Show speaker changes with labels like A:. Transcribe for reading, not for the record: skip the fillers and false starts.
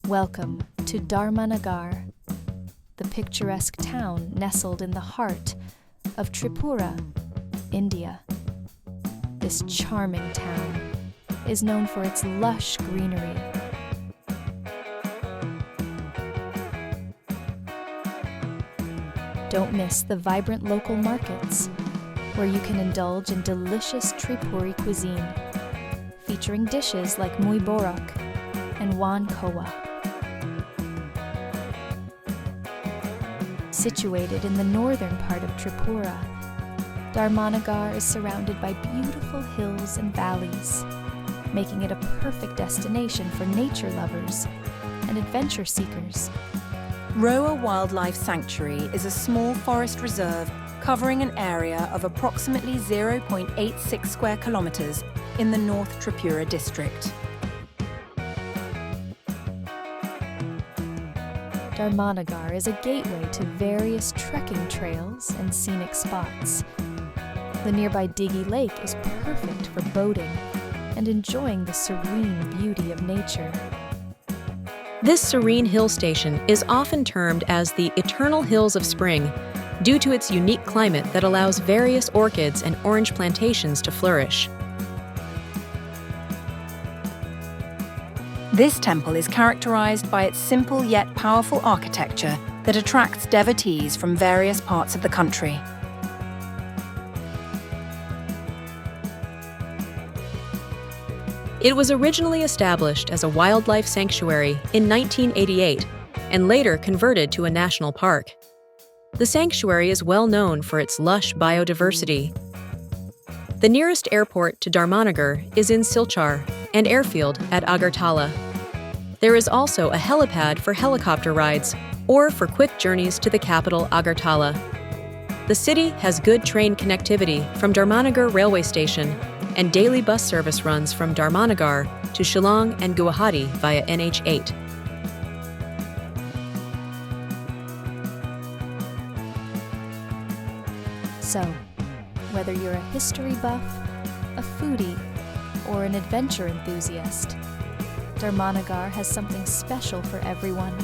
A: Welcome to Dharmanagar, the picturesque town nestled in the heart of Tripura, India. This charming town is known for its lush greenery. Don't miss the vibrant local markets, where you can indulge in delicious Tripuri cuisine, featuring dishes like mui borak and wan kowa. Situated in the northern part of Tripura, Dharmanagar is surrounded by beautiful hills and valleys, making it a perfect destination for nature lovers and adventure seekers.
B: Roa Wildlife Sanctuary is a small forest reserve covering an area of approximately 0.86 square kilometers in the North Tripura district.
A: Dharmanagar is a gateway to various trekking trails and scenic spots. The nearby Diggy Lake is perfect for boating and enjoying the serene beauty of nature.
C: This serene hill station is often termed as the Eternal Hills of Spring due to its unique climate that allows various orchids and orange plantations to flourish.
B: This temple is characterized by its simple yet powerful architecture that attracts devotees from various parts of the country.
C: It was originally established as a wildlife sanctuary in 1988 and later converted to a national park. The sanctuary is well known for its lush biodiversity. The nearest airport to Dharmanagar is in Silchar and airfield at Agartala. There is also a helipad for helicopter rides or for quick journeys to the capital Agartala. The city has good train connectivity from Dharmanagar railway station, and daily bus service runs from Dharmanagar to Shillong and Guwahati via NH8.
A: So, whether you're a history buff, a foodie, or an adventure enthusiast, Dharmanagar has something special for everyone.